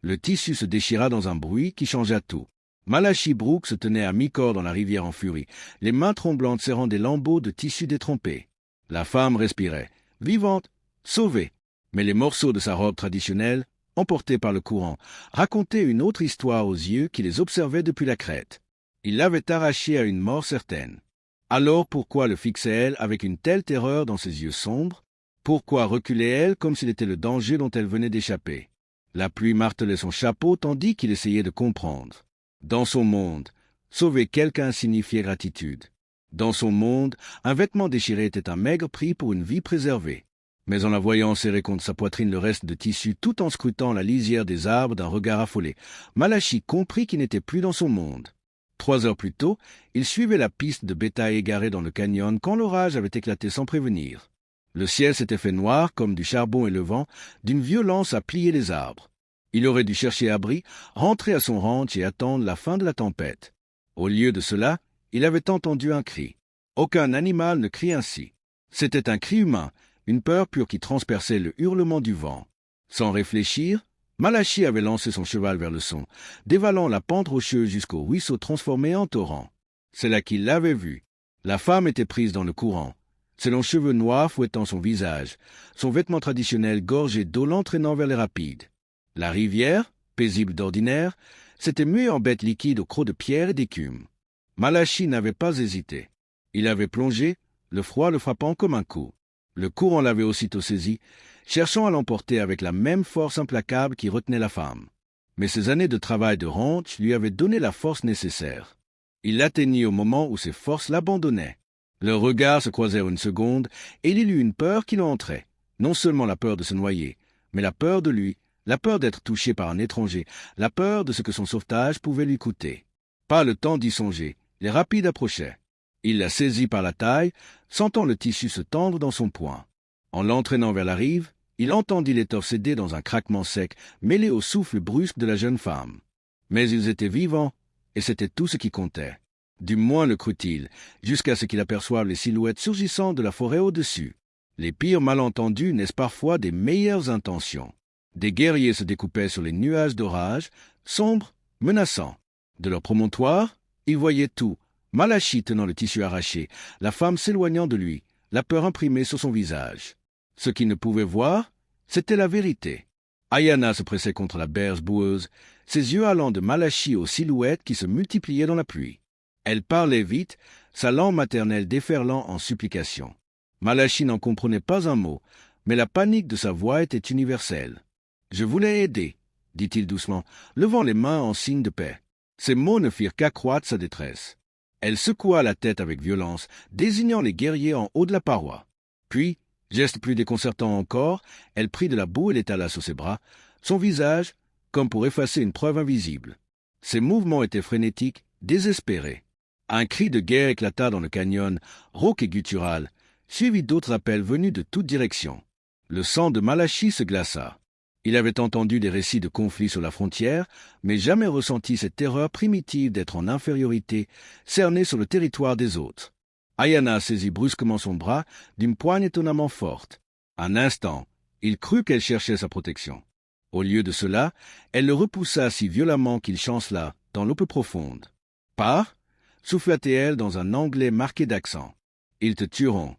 Le tissu se déchira dans un bruit qui changea tout. Malachi Brooke se tenait à mi-corps dans la rivière en furie, les mains tremblantes serrant des lambeaux de tissu détrempés. La femme respirait, vivante, sauvée. Mais les morceaux de sa robe traditionnelle, emportés par le courant, racontaient une autre histoire aux yeux qui les observaient depuis la crête. Il l'avait arrachée à une mort certaine. Alors pourquoi le fixait-elle avec une telle terreur dans ses yeux sombres? Pourquoi reculait-elle comme s'il était le danger dont elle venait d'échapper? La pluie martelait son chapeau tandis qu'il essayait de comprendre. Dans son monde, sauver quelqu'un signifiait gratitude. Dans son monde, un vêtement déchiré était un maigre prix pour une vie préservée. Mais en la voyant serrer contre sa poitrine le reste de tissu tout en scrutant la lisière des arbres d'un regard affolé, Malachi comprit qu'il n'était plus dans son monde. 3 heures plus tôt, il suivait la piste de bétail égaré dans le canyon quand l'orage avait éclaté sans prévenir. Le ciel s'était fait noir comme du charbon et le vent, d'une violence à plier les arbres. Il aurait dû chercher abri, rentrer à son ranch et attendre la fin de la tempête. Au lieu de cela, il avait entendu un cri. Aucun animal ne crie ainsi. C'était un cri humain, une peur pure qui transperçait le hurlement du vent. Sans réfléchir, Malachi avait lancé son cheval vers le son, dévalant la pente rocheuse jusqu'au ruisseau transformé en torrent. C'est là qu'il l'avait vue. La femme était prise dans le courant. Ses longs cheveux noirs fouettant son visage, son vêtement traditionnel gorgé d'eau l'entraînant vers les rapides. La rivière, paisible d'ordinaire, s'était muée en bête liquide au croc de pierre et d'écume. Malachi n'avait pas hésité. Il avait plongé, le froid le frappant comme un coup. Le courant l'avait aussitôt saisi, cherchant à l'emporter avec la même force implacable qui retenait la femme. Mais ses années de travail de ranch lui avaient donné la force nécessaire. Il l'atteignit au moment où ses forces l'abandonnaient. Leurs regards se croisèrent une seconde, et il eut une peur qui l'entrait. Non seulement la peur de se noyer, mais la peur de lui, la peur d'être touché par un étranger, la peur de ce que son sauvetage pouvait lui coûter. Pas le temps d'y songer, les rapides approchaient. Il la saisit par la taille, sentant le tissu se tendre dans son poing. En l'entraînant vers la rive, il entendit l'étoffe céder dans un craquement sec, mêlé au souffle brusque de la jeune femme. Mais ils étaient vivants, et c'était tout ce qui comptait. Du moins le crut-il, jusqu'à ce qu'il aperçoive les silhouettes surgissant de la forêt au-dessus. Les pires malentendus naissent parfois des meilleures intentions. Des guerriers se découpaient sur les nuages d'orage, sombres, menaçants. De leur promontoire, ils voyaient tout, Malachi tenant le tissu arraché, la femme s'éloignant de lui, la peur imprimée sur son visage. Ce qu'ils ne pouvaient voir, c'était la vérité. Ayana se pressait contre la berge boueuse, ses yeux allant de Malachi aux silhouettes qui se multipliaient dans la pluie. Elle parlait vite, sa langue maternelle déferlant en supplication. Malachi n'en comprenait pas un mot, mais la panique de sa voix était universelle. « Je voulais aider », dit-il doucement, levant les mains en signe de paix. Ces mots ne firent qu'accroître sa détresse. Elle secoua la tête avec violence, désignant les guerriers en haut de la paroi. Puis, geste plus déconcertant encore, elle prit de la boue et l'étala sur ses bras, son visage, comme pour effacer une preuve invisible. Ses mouvements étaient frénétiques, désespérés. Un cri de guerre éclata dans le canyon, rauque et guttural, suivi d'autres appels venus de toutes directions. Le sang de Malachi se glaça. Il avait entendu des récits de conflits sur la frontière, mais jamais ressenti cette terreur primitive d'être en infériorité, cerné sur le territoire des autres. Ayana saisit brusquement son bras d'une poigne étonnamment forte. Un instant, il crut qu'elle cherchait sa protection. Au lieu de cela, elle le repoussa si violemment qu'il chancela dans l'eau peu profonde. « Pars » souffla-t-elle dans un anglais marqué d'accent. « Ils te tueront. »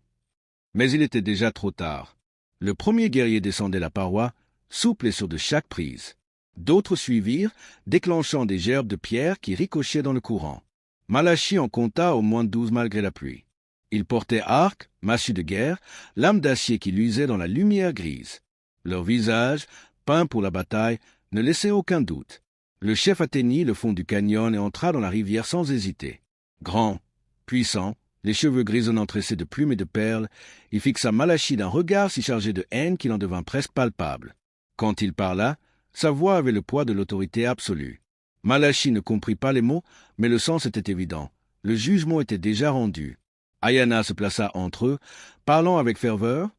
Mais il était déjà trop tard. Le premier guerrier descendait la paroi, souple et sûr de chaque prise. D'autres suivirent, déclenchant des gerbes de pierre qui ricochaient dans le courant. Malachi en compta au moins 12 malgré la pluie. Ils portaient arcs, massue de guerre, lames d'acier qui luisaient dans la lumière grise. Leurs visages, peints pour la bataille, ne laissaient aucun doute. Le chef atteignit le fond du canyon et entra dans la rivière sans hésiter. Grand, puissant, les cheveux grisonnants tressés de plumes et de perles, il fixa Malachi d'un regard si chargé de haine qu'il en devint presque palpable. Quand il parla, sa voix avait le poids de l'autorité absolue. Malachi ne comprit pas les mots, mais le sens était évident. Le jugement était déjà rendu. Ayana se plaça entre eux, parlant avec ferveur,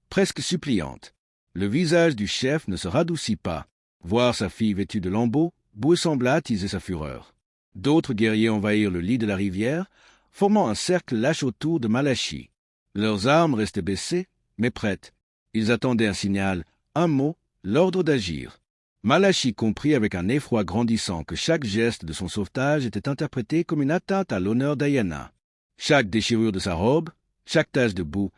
presque suppliante. Le visage du chef ne se radoucit pas. Voir sa fille vêtue de lambeaux, boueux sembla attiser sa fureur. D'autres guerriers envahirent le lit de la rivière, formant un cercle lâche autour de Malachi. Leurs armes restaient baissées, mais prêtes. Ils attendaient un signal, un mot, l'ordre d'agir. Malachi comprit avec un effroi grandissant que chaque geste de son sauvetage était interprété comme une atteinte à l'honneur d'Ayana. Chaque déchirure de sa robe, chaque tache de boue,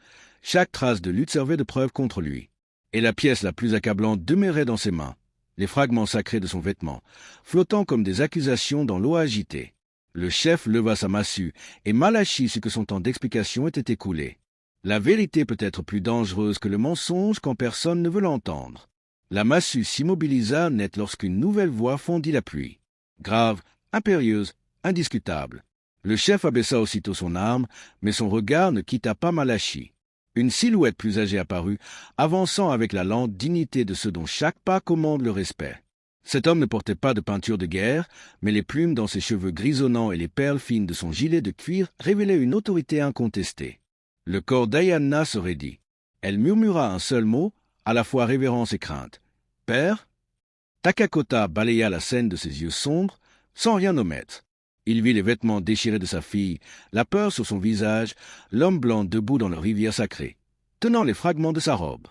chaque trace de lutte servait de preuve contre lui. Et la pièce la plus accablante demeurait dans ses mains, les fragments sacrés de son vêtement, flottant comme des accusations dans l'eau agitée. Le chef leva sa massue, et Malachi sut que son temps d'explication était écoulé. La vérité peut être plus dangereuse que le mensonge quand personne ne veut l'entendre. La massue s'immobilisa net lorsqu'une nouvelle voix fondit la pluie. Grave, impérieuse, indiscutable. Le chef abaissa aussitôt son arme, mais son regard ne quitta pas Malachi. Une silhouette plus âgée apparut, avançant avec la lente dignité de ceux dont chaque pas commande le respect. Cet homme ne portait pas de peinture de guerre, mais les plumes dans ses cheveux grisonnants et les perles fines de son gilet de cuir révélaient une autorité incontestée. Le corps d'Ayana se raidit. Elle murmura un seul mot, à la fois révérence et crainte. « Père ?» Takakota balaya la scène de ses yeux sombres, sans rien omettre. Il vit les vêtements déchirés de sa fille, la peur sur son visage, l'homme blanc debout dans la rivière sacrée, tenant les fragments de sa robe.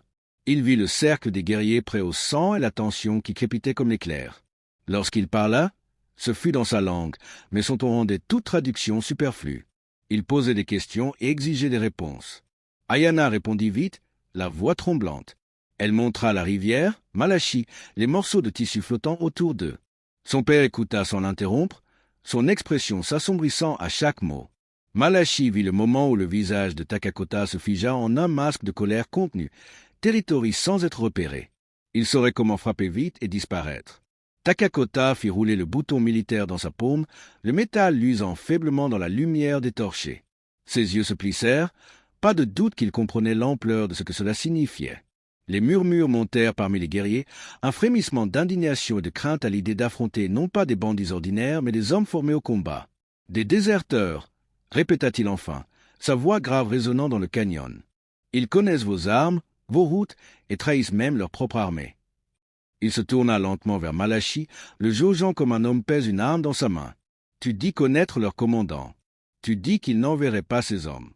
Il vit le cercle des guerriers prêts au sang et la tension qui crépitait comme l'éclair. Lorsqu'il parla, ce fut dans sa langue, mais son ton rendait toute traduction superflue. Il posait des questions et exigeait des réponses. Ayana répondit vite, la voix tremblante. Elle montra la rivière, Malachi, les morceaux de tissu flottant autour d'eux. Son père écouta sans l'interrompre, son expression s'assombrissant à chaque mot. Malachi vit le moment où le visage de Takakota se figea en un masque de colère contenue, territoire sans être repéré. Il saurait comment frapper vite et disparaître. Takakota fit rouler le bouton militaire dans sa paume, le métal luisant faiblement dans la lumière des torchers. Ses yeux se plissèrent, pas de doute qu'il comprenait l'ampleur de ce que cela signifiait. Les murmures montèrent parmi les guerriers, un frémissement d'indignation et de crainte à l'idée d'affronter non pas des bandits ordinaires, mais des hommes formés au combat. « Des déserteurs !» répéta-t-il enfin, sa voix grave résonnant dans le canyon. « Ils connaissent vos armes, vos routes, et trahissent même leur propre armée. » Il se tourna lentement vers Malachi, le jaugeant comme un homme pèse une arme dans sa main. « Tu dis connaître leur commandant. Tu dis qu'il n'enverrait pas ses hommes. »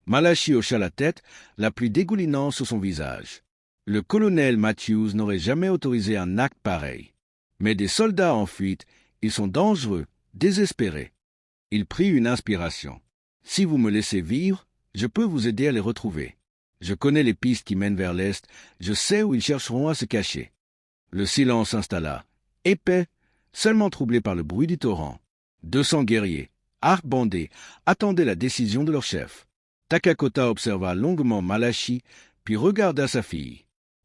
Malachi hocha la tête, la pluie dégoulinant sur son visage. Le colonel Matthews n'aurait jamais autorisé un acte pareil. Mais des soldats en fuite, ils sont dangereux, désespérés. Il prit une inspiration. Si vous me laissez vivre, je peux vous aider à les retrouver. Je connais les pistes qui mènent vers l'est, je sais où ils chercheront à se cacher. Le silence s'installa, épais, seulement troublé par le bruit du torrent. 200 guerriers, arcs bandés, attendaient la décision de leur chef. Takakota observa longuement Malachi, puis regarda sa fille.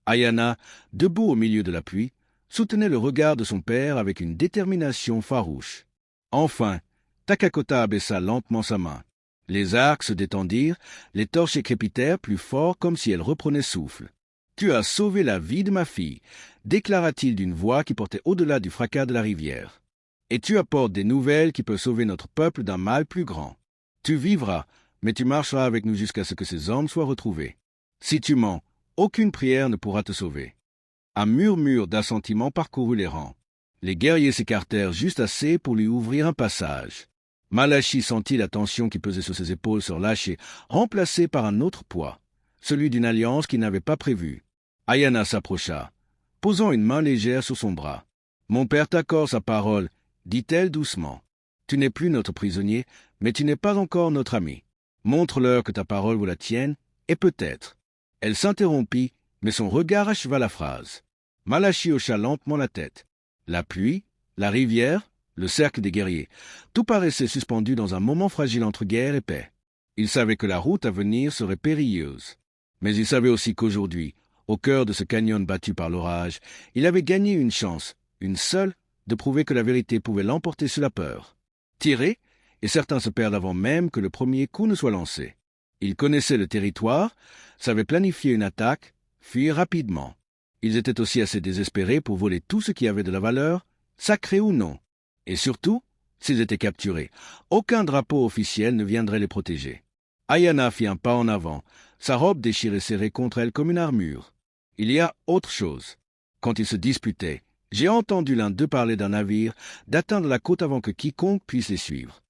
Ayana, debout au milieu de la pluie, soutenait le regard de son père avec une détermination farouche. Enfin, Takakota abaissa lentement sa main. Les arcs se détendirent, les torches crépitèrent plus fort comme si elles reprenaient souffle. « Tu as sauvé la vie de ma fille », déclara-t-il d'une voix qui portait au-delà du fracas de la rivière. « Et tu apportes des nouvelles qui peuvent sauver notre peuple d'un mal plus grand. Tu vivras, mais tu marcheras avec nous jusqu'à ce que ces hommes soient retrouvés. Si tu mens, aucune prière ne pourra te sauver. » Un murmure d'assentiment parcourut les rangs. Les guerriers s'écartèrent juste assez pour lui ouvrir un passage. Malachi sentit la tension qui pesait sur ses épaules se relâcher, remplacée par un autre poids, celui d'une alliance qu'il n'avait pas prévue. Ayana s'approcha, posant une main légère sur son bras. « Mon père t'accorde sa parole, » dit-elle doucement. « Tu n'es plus notre prisonnier, mais tu n'es pas encore notre ami. Montre-leur que ta parole vaut la tienne, et peut-être. » Elle s'interrompit, mais son regard acheva la phrase. Malachi hocha lentement la tête. La pluie, la rivière, le cercle des guerriers, tout paraissait suspendu dans un moment fragile entre guerre et paix. Il savait que la route à venir serait périlleuse. Mais il savait aussi qu'aujourd'hui, au cœur de ce canyon battu par l'orage, il avait gagné une chance, une seule, de prouver que la vérité pouvait l'emporter sur la peur. Tirer, et certains se perdent avant même que le premier coup ne soit lancé. Ils connaissaient le territoire, savaient planifier une attaque, fuir rapidement. Ils étaient aussi assez désespérés pour voler tout ce qui avait de la valeur, sacré ou non. Et surtout, s'ils étaient capturés, aucun drapeau officiel ne viendrait les protéger. Ayana fit un pas en avant, sa robe déchirée serrée contre elle comme une armure. Il y a autre chose. Quand ils se disputaient, j'ai entendu l'un d'eux parler d'un navire, d'atteindre la côte avant que quiconque puisse les suivre.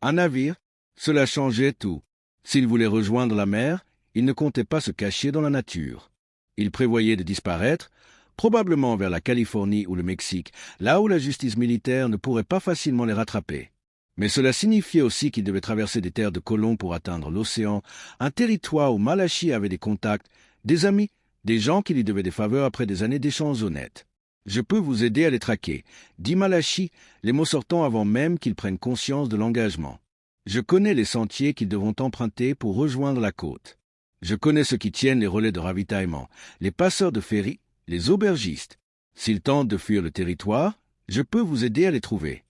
Un navire, cela changeait tout. S'ils voulaient rejoindre la mer, ils ne comptaient pas se cacher dans la nature. Ils prévoyaient de disparaître, probablement vers la Californie ou le Mexique, là où la justice militaire ne pourrait pas facilement les rattraper. Mais cela signifiait aussi qu'ils devaient traverser des terres de colons pour atteindre l'océan, un territoire où Malachi avait des contacts, des amis, des gens qui lui devaient des faveurs après des années d'échanges honnêtes. « Je peux vous aider à les traquer », dit Malachi, les mots sortant avant même qu'ils prennent conscience de l'engagement. « Je connais les sentiers qu'ils devront emprunter pour rejoindre la côte. Je connais ceux qui tiennent les relais de ravitaillement, les passeurs de ferry, les aubergistes. S'ils tentent de fuir le territoire, je peux vous aider à les trouver. »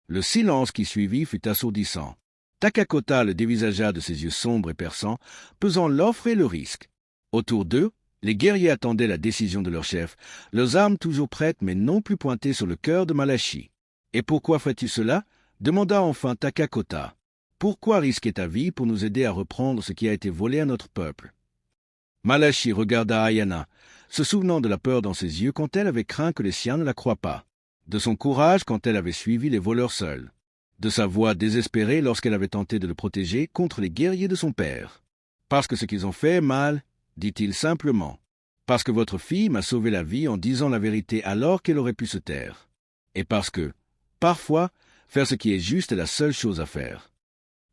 Le silence qui suivit fut assourdissant. Takakota le dévisagea de ses yeux sombres et perçants, pesant l'offre et le risque. Autour d'eux, les guerriers attendaient la décision de leur chef, leurs armes toujours prêtes mais non plus pointées sur le cœur de Malachi. « Et pourquoi ferais-tu cela » demanda enfin Takakota. « Pourquoi risquer ta vie pour nous aider à reprendre ce qui a été volé à notre peuple ?» Malachi regarda Ayana, se souvenant de la peur dans ses yeux quand elle avait craint que les siens ne la croient pas, de son courage quand elle avait suivi les voleurs seuls, de sa voix désespérée lorsqu'elle avait tenté de le protéger contre les guerriers de son père. « Parce que ce qu'ils ont fait est mal, » dit-il simplement. « Parce que votre fille m'a sauvé la vie en disant la vérité alors qu'elle aurait pu se taire. Et parce que, parfois, faire ce qui est juste est la seule chose à faire. »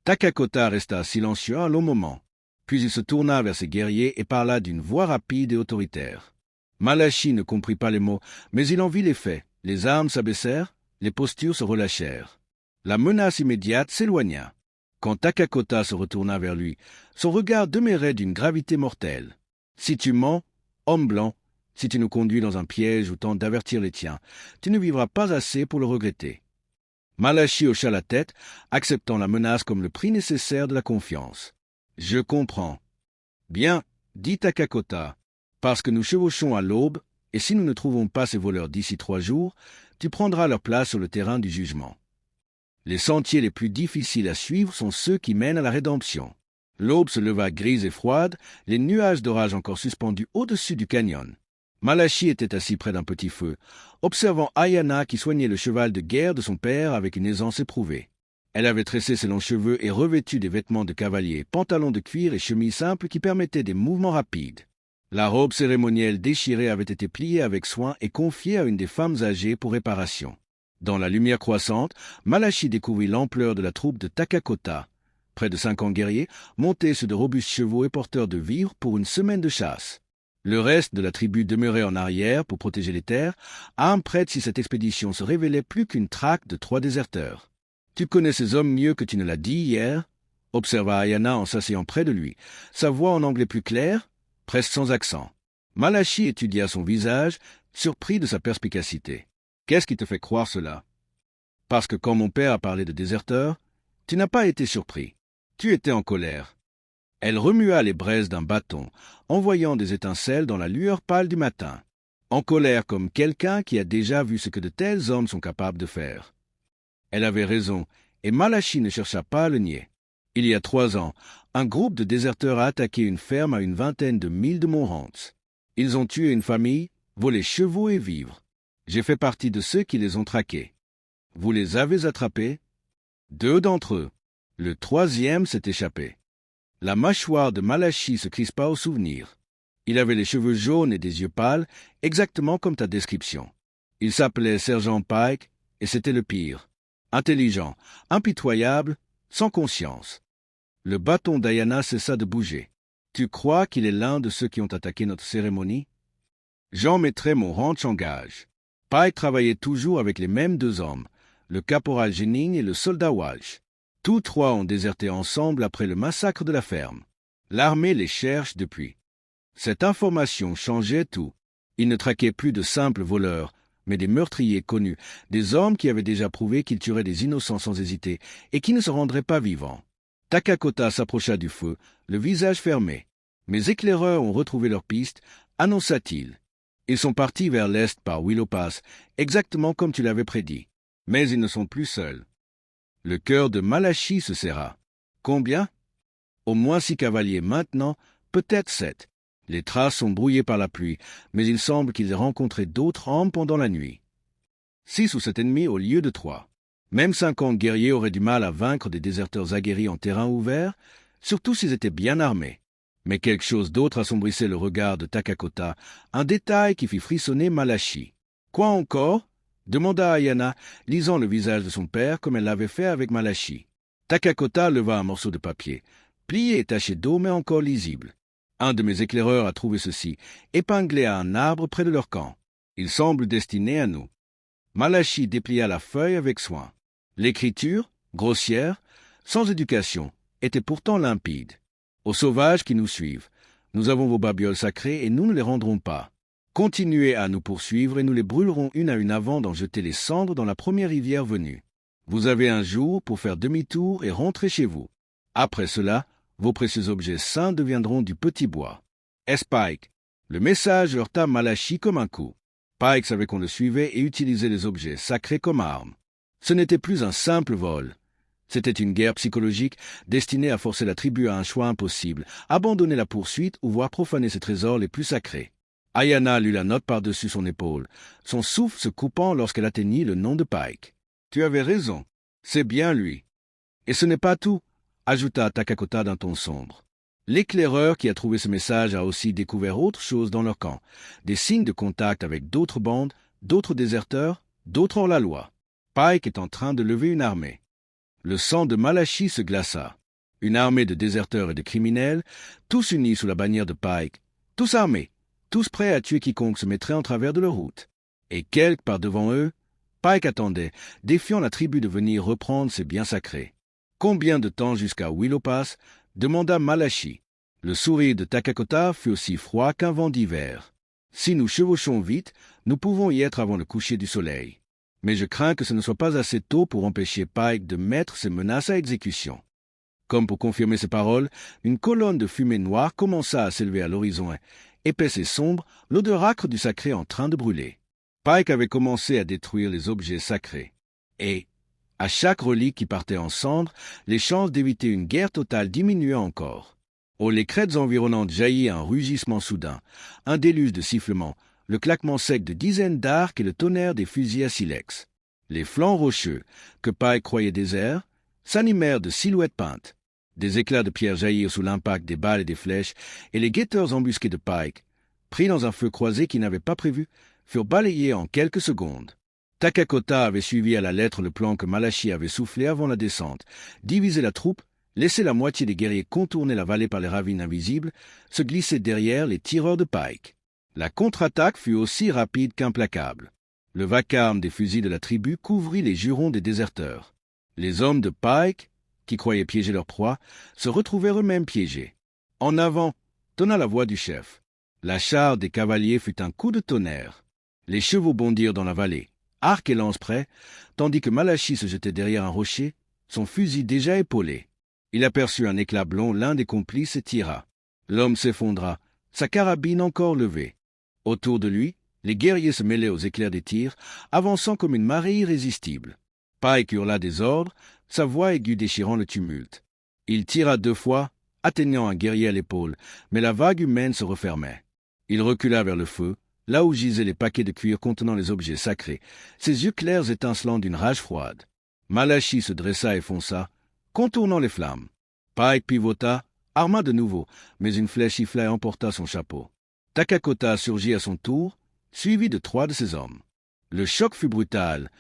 Takakota resta silencieux un long moment, puis il se tourna vers ses guerriers et parla d'une voix rapide et autoritaire. Malachi ne comprit pas les mots, mais il en vit les faits. Les armes s'abaissèrent, les postures se relâchèrent. La menace immédiate s'éloigna. Quand Takakota se retourna vers lui, son regard demeurait d'une gravité mortelle. « Si tu mens, homme blanc, si tu nous conduis dans un piège ou tentes d'avertir les tiens, tu ne vivras pas assez pour le regretter. » Malachi hocha la tête, acceptant la menace comme le prix nécessaire de la confiance. « Je comprends. »« Bien, dit Takakota, parce que nous chevauchons à l'aube, et si nous ne trouvons pas ces voleurs d'ici 3 jours, tu prendras leur place sur le terrain du jugement. Les sentiers les plus difficiles à suivre sont ceux qui mènent à la rédemption. » L'aube se leva grise et froide, les nuages d'orage encore suspendus au-dessus du canyon. Malachi était assis près d'un petit feu, observant Ayana qui soignait le cheval de guerre de son père avec une aisance éprouvée. Elle avait tressé ses longs cheveux et revêtu des vêtements de cavalier, pantalons de cuir et chemise simple qui permettaient des mouvements rapides. La robe cérémonielle déchirée avait été pliée avec soin et confiée à une des femmes âgées pour réparation. Dans la lumière croissante, Malachi découvrit l'ampleur de la troupe de Takakota. Près de 50 guerriers, montés sur de robustes chevaux et porteurs de vivres pour une semaine de chasse. Le reste de la tribu demeurait en arrière pour protéger les terres, armes prêtes si cette expédition se révélait plus qu'une traque de 3 déserteurs. « Tu connais ces hommes mieux que tu ne l'as dit hier » observa Ayana en s'asseyant près de lui, sa voix en anglais plus claire, presque sans accent. Malachi étudia son visage, surpris de sa perspicacité. « Qu'est-ce qui te fait croire cela ?»« Parce que quand mon père a parlé de déserteurs, tu n'as pas été surpris. Tu étais en colère. » Elle remua les braises d'un bâton, envoyant des étincelles dans la lueur pâle du matin, en colère comme quelqu'un qui a déjà vu ce que de tels hommes sont capables de faire. Elle avait raison, et Malachi ne chercha pas à le nier. Il y a 3 ans, un groupe de déserteurs a attaqué une ferme à une vingtaine de milles de Mont-Rance. Ils ont tué une famille, volé chevaux et vivres. J'ai fait partie de ceux qui les ont traqués. Vous les avez attrapés? 2 d'entre eux. Le 3e s'est échappé. La mâchoire de Malachi se crispa au souvenir. Il avait les cheveux jaunes et des yeux pâles, exactement comme ta description. Il s'appelait Sergent Pike, et c'était le pire. Intelligent, impitoyable, sans conscience. Le bâton d'Ayana cessa de bouger. Tu crois qu'il est l'un de ceux qui ont attaqué notre cérémonie? J'en mettrai mon ranch en gage. Pike travaillait toujours avec les mêmes 2 hommes, le caporal Jennings et le soldat Walsh. Tous 3 ont déserté ensemble après le massacre de la ferme. L'armée les cherche depuis. Cette information changeait tout. Ils ne traquaient plus de simples voleurs, mais des meurtriers connus, des hommes qui avaient déjà prouvé qu'ils tueraient des innocents sans hésiter et qui ne se rendraient pas vivants. Takakota s'approcha du feu, le visage fermé. « Mes éclaireurs ont retrouvé leur piste », annonça-t-il. « Ils sont partis vers l'est par Willow Pass, exactement comme tu l'avais prédit. Mais ils ne sont plus seuls. » Le cœur de Malachi se serra. Combien? Au moins 6 cavaliers maintenant, peut-être 7. Les traces sont brouillées par la pluie, mais il semble qu'ils aient rencontré d'autres hommes pendant la nuit. 6 ou 7 ennemis au lieu de 3. Même 50 guerriers auraient du mal à vaincre des déserteurs aguerris en terrain ouvert, surtout s'ils étaient bien armés. Mais quelque chose d'autre assombrissait le regard de Takakota, un détail qui fit frissonner Malachi. « Quoi encore » demanda Ayana, lisant le visage de son père comme elle l'avait fait avec Malachi. Takakota leva un morceau de papier, plié et taché d'eau mais encore lisible. « Un de mes éclaireurs a trouvé ceci, épinglé à un arbre près de leur camp. Il semble destiné à nous. » Malachi déplia la feuille avec soin. L'écriture, grossière, sans éducation, était pourtant limpide. « Aux sauvages qui nous suivent, nous avons vos babioles sacrées et nous ne les rendrons pas. Continuez à nous poursuivre et nous les brûlerons une à une avant d'en jeter les cendres dans la première rivière venue. Vous avez un jour pour faire demi-tour et rentrer chez vous. Après cela, vos précieux objets saints deviendront du petit bois. » Et Spike. Le message heurta Malachi comme un coup. Pike savait qu'on le suivait et utilisait les objets sacrés comme armes. Ce n'était plus un simple vol. C'était une guerre psychologique destinée à forcer la tribu à un choix impossible, abandonner la poursuite ou voir profaner ses trésors les plus sacrés. Ayana lut la note par-dessus son épaule, son souffle se coupant lorsqu'elle atteignit le nom de Pike. « Tu avais raison, c'est bien lui. »« Et ce n'est pas tout, » ajouta Takakota d'un ton sombre. L'éclaireur qui a trouvé ce message a aussi découvert autre chose dans leur camp, des signes de contact avec d'autres bandes, d'autres déserteurs, d'autres hors-la-loi. Pike est en train de lever une armée. Le sang de Malachi se glaça. Une armée de déserteurs et de criminels, tous unis sous la bannière de Pike, tous armés, tous prêts à tuer quiconque se mettrait en travers de leur route. Et quelque part devant eux, Pike attendait, défiant la tribu de venir reprendre ses biens sacrés. « Combien de temps jusqu'à Willow Pass » demanda Malachi. Le sourire de Takakota fut aussi froid qu'un vent d'hiver. « Si nous chevauchons vite, nous pouvons y être avant le coucher du soleil. Mais je crains que ce ne soit pas assez tôt pour empêcher Pike de mettre ses menaces à exécution. » Comme pour confirmer ces paroles, une colonne de fumée noire commença à s'élever à l'horizon, épaisse et sombre, l'odeur âcre du sacré en train de brûler. Pike avait commencé à détruire les objets sacrés. Et, à chaque relique qui partait en cendres, les chances d'éviter une guerre totale diminuaient encore. Les crêtes environnantes jaillit un rugissement soudain, un déluge de sifflements, le claquement sec de dizaines d'arcs et le tonnerre des fusils à silex. Les flancs rocheux, que Pike croyait déserts, s'animèrent de silhouettes peintes. Des éclats de pierre jaillirent sous l'impact des balles et des flèches, et les guetteurs embusqués de Pike, pris dans un feu croisé qu'ils n'avaient pas prévu, furent balayés en quelques secondes. Takakota avait suivi à la lettre le plan que Malachi avait soufflé avant la descente, diviser la troupe, laisser la moitié des guerriers contourner la vallée par les ravines invisibles, se glisser derrière les tireurs de Pike. La contre-attaque fut aussi rapide qu'implacable. Le vacarme des fusils de la tribu couvrit les jurons des déserteurs. Les hommes de Pike, qui croyaient piéger leur proie, se retrouvèrent eux-mêmes piégés. « En avant !» tonna la voix du chef. La char des cavaliers fut un coup de tonnerre. Les chevaux bondirent dans la vallée, arc et lance prêts, tandis que Malachi se jetait derrière un rocher, son fusil déjà épaulé. Il aperçut un éclat blond l'un des complices et tira. L'homme s'effondra, sa carabine encore levée. Autour de lui, les guerriers se mêlaient aux éclairs des tirs, avançant comme une marée irrésistible. Pike hurla des ordres, sa voix aiguë déchirant le tumulte. Il tira 2 fois, atteignant un guerrier à l'épaule, mais la vague humaine se refermait. Il recula vers le feu, là où gisaient les paquets de cuir contenant les objets sacrés, ses yeux clairs étincelant d'une rage froide. Malachi se dressa et fonça, contournant les flammes. Pike pivota, arma de nouveau, mais une flèche siffla et emporta son chapeau. Takakota surgit à son tour, suivi de 3 de ses hommes. Le choc fut brutal.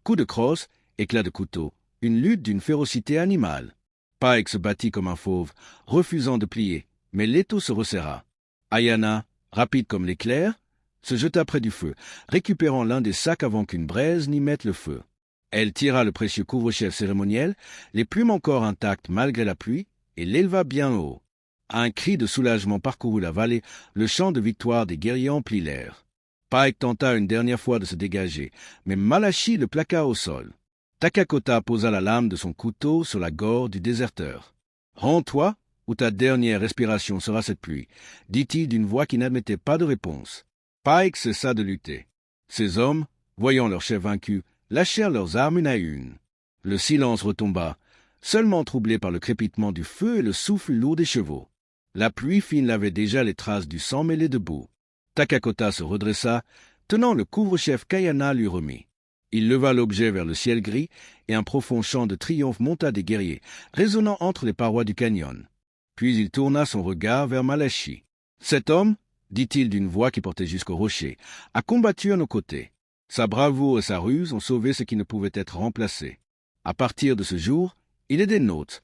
Coup de crosse, éclat de couteau, une lutte d'une férocité animale. Pike se battit comme un fauve, refusant de plier, mais l'étau se resserra. Ayana, rapide comme l'éclair, se jeta près du feu, récupérant l'un des sacs avant qu'une braise n'y mette le feu. Elle tira le précieux couvre-chef cérémoniel, les plumes encore intactes malgré la pluie, et l'éleva bien haut. Un cri de soulagement parcourut la vallée, le chant de victoire des guerriers emplit l'air. Pike tenta une dernière fois de se dégager, mais Malachi le plaqua au sol. Takakota posa la lame de son couteau sur la gorge du déserteur. « Rends-toi, ou ta dernière respiration sera cette pluie, » dit-il d'une voix qui n'admettait pas de réponse. Pike cessa de lutter. Ses hommes, voyant leur chef vaincu, lâchèrent leurs armes une à une. Le silence retomba, seulement troublé par le crépitement du feu et le souffle lourd des chevaux. La pluie fine lavait déjà les traces du sang mêlé de boue. Takakota se redressa, tenant le couvre-chef qu'Ayana lui remit. Il leva l'objet vers le ciel gris, et un profond chant de triomphe monta des guerriers, résonnant entre les parois du canyon. Puis il tourna son regard vers Malachi. « Cet homme, dit-il d'une voix qui portait jusqu'au rocher, a combattu à nos côtés. Sa bravoure et sa ruse ont sauvé ce qui ne pouvait être remplacé. À partir de ce jour, il est des nôtres. »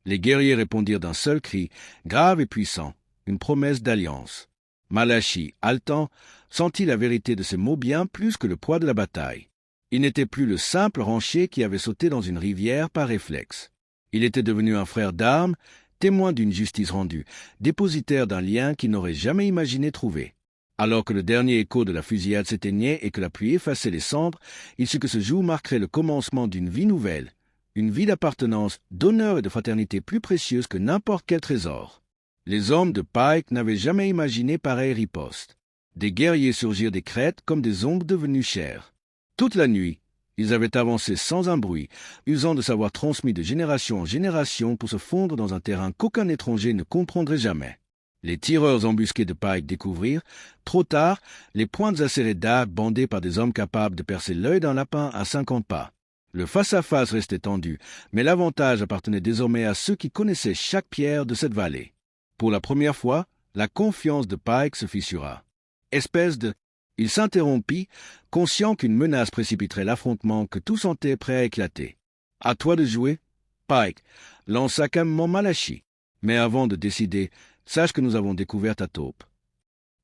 Les guerriers répondirent d'un seul cri, grave et puissant, une promesse d'alliance. Malachi, haletant, sentit la vérité de ces mots bien plus que le poids de la bataille. Il n'était plus le simple rancher qui avait sauté dans une rivière par réflexe. Il était devenu un frère d'armes, témoin d'une justice rendue, dépositaire d'un lien qu'il n'aurait jamais imaginé trouver. Alors que le dernier écho de la fusillade s'éteignait et que la pluie effaçait les cendres, il sut que ce jour marquerait le commencement d'une vie nouvelle, une vie d'appartenance, d'honneur et de fraternité plus précieuse que n'importe quel trésor. Les hommes de Pike n'avaient jamais imaginé pareille riposte. Des guerriers surgirent des crêtes comme des ombres devenues chairs. Toute la nuit, ils avaient avancé sans un bruit, usant de savoir transmis de génération en génération pour se fondre dans un terrain qu'aucun étranger ne comprendrait jamais. Les tireurs embusqués de Pike découvrirent, trop tard, les pointes acérées d'arcs bandées par des hommes capables de percer l'œil d'un lapin à 50 pas. Le face-à-face restait tendu, mais l'avantage appartenait désormais à ceux qui connaissaient chaque pierre de cette vallée. Pour la première fois, la confiance de Pike se fissura. Espèce de... Il s'interrompit, conscient qu'une menace précipiterait l'affrontement que tout sentait prêt à éclater. « À toi de jouer ?» Pike lança calmement Malachi. « Mais avant de décider, sache que nous avons découvert ta taupe. »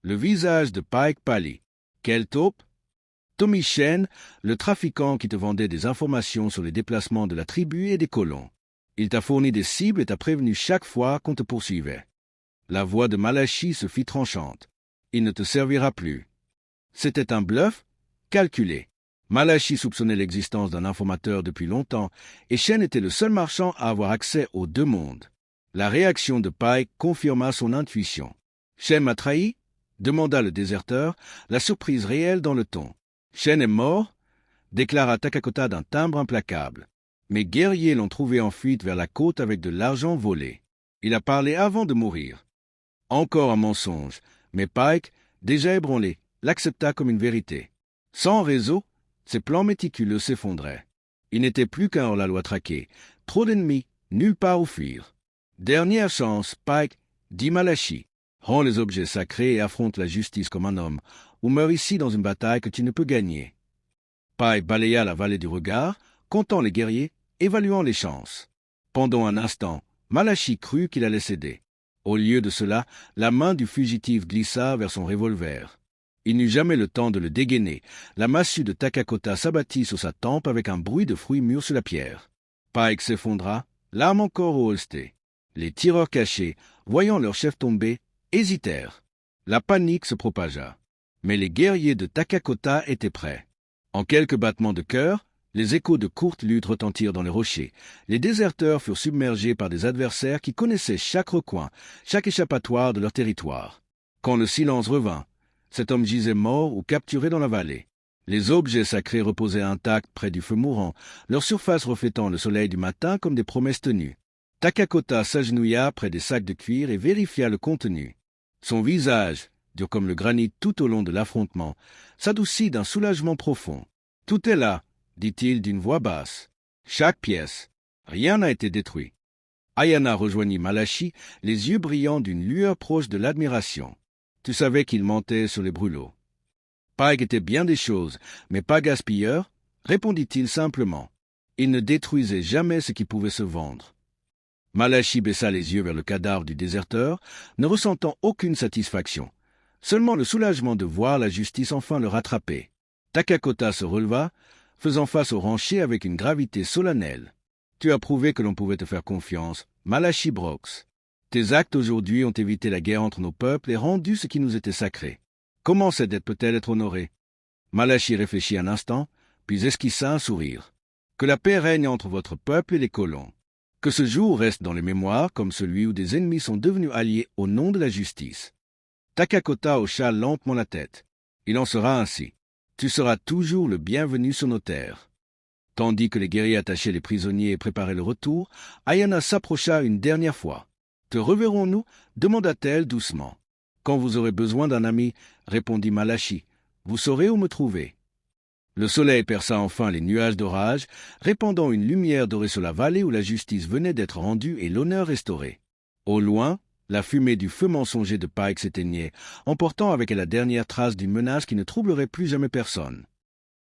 Le visage de Pike pâlit. « Quelle taupe ?» Tommy Shen, le trafiquant qui te vendait des informations sur les déplacements de la tribu et des colons. Il t'a fourni des cibles et t'a prévenu chaque fois qu'on te poursuivait. La voix de Malachi se fit tranchante. Il ne te servira plus. C'était un bluff calculé. Malachi soupçonnait l'existence d'un informateur depuis longtemps, et Shen était le seul marchand à avoir accès aux deux mondes. La réaction de Pike confirma son intuition. « Shen m'a trahi ?» demanda le déserteur, la surprise réelle dans le ton. « Shen est mort ?» déclara Takakota d'un timbre implacable. Mes guerriers l'ont trouvé en fuite vers la côte avec de l'argent volé. Il a parlé avant de mourir. Encore un mensonge, mais Pike, déjà ébranlé, l'accepta comme une vérité. Sans réseau, ses plans méticuleux s'effondraient. Il n'était plus qu'un hors-la-loi traqué. Trop d'ennemis, nulle part où fuir. Dernière chance, Pike, dit Malachi. Rends les objets sacrés et affronte la justice comme un homme, ou meurs ici dans une bataille que tu ne peux gagner. Pike balaya la vallée du regard, comptant les guerriers, évaluant les chances. Pendant un instant, Malachi crut qu'il allait céder. Au lieu de cela, la main du fugitif glissa vers son revolver. Il n'eut jamais le temps de le dégainer. La massue de Takakota s'abattit sur sa tempe avec un bruit de fruits mûrs sur la pierre. Pike s'effondra, l'arme encore holstée. Les tireurs cachés, voyant leur chef tomber, hésitèrent. La panique se propagea. Mais les guerriers de Takakota étaient prêts. En quelques battements de cœur, les échos de courtes luttes retentirent dans les rochers. Les déserteurs furent submergés par des adversaires qui connaissaient chaque recoin, chaque échappatoire de leur territoire. Quand le silence revint, cet homme gisait mort ou capturé dans la vallée. Les objets sacrés reposaient intacts près du feu mourant, leur surface reflétant le soleil du matin comme des promesses tenues. Takakota s'agenouilla près des sacs de cuir et vérifia le contenu. Son visage, dur comme le granit tout au long de l'affrontement, s'adoucit d'un soulagement profond. « Tout est là », dit-il d'une voix basse. « Chaque pièce. Rien n'a été détruit. » Ayana rejoignit Malachi, les yeux brillants d'une lueur proche de l'admiration. Tu savais qu'il mentait sur les brûlots. Pike était bien des choses, mais pas gaspilleur, répondit-il simplement. Il ne détruisait jamais ce qui pouvait se vendre. Malachi baissa les yeux vers le cadavre du déserteur, ne ressentant aucune satisfaction. Seulement le soulagement de voir la justice enfin le rattraper. Takakota se releva, faisant face au rancher avec une gravité solennelle. Tu as prouvé que l'on pouvait te faire confiance, Malachi Brooks. Tes actes aujourd'hui ont évité la guerre entre nos peuples et rendu ce qui nous était sacré. Comment cette dette peut-elle être honorée? Malachi réfléchit un instant, puis esquissa un sourire. Que la paix règne entre votre peuple et les colons. Que ce jour reste dans les mémoires comme celui où des ennemis sont devenus alliés au nom de la justice. Takakota hocha lentement la tête. Il en sera ainsi. Tu seras toujours le bienvenu sur nos terres. Tandis que les guerriers attachaient les prisonniers et préparaient le retour, Ayana s'approcha une dernière fois. « Te reverrons-nous » demanda-t-elle doucement. « Quand vous aurez besoin d'un ami, » répondit Malachi, « vous saurez où me trouver. » Le soleil perça enfin les nuages d'orage, répandant une lumière dorée sur la vallée où la justice venait d'être rendue et l'honneur restauré. Au loin, la fumée du feu mensonger de Pike s'éteignait, emportant avec elle la dernière trace d'une menace qui ne troublerait plus jamais personne.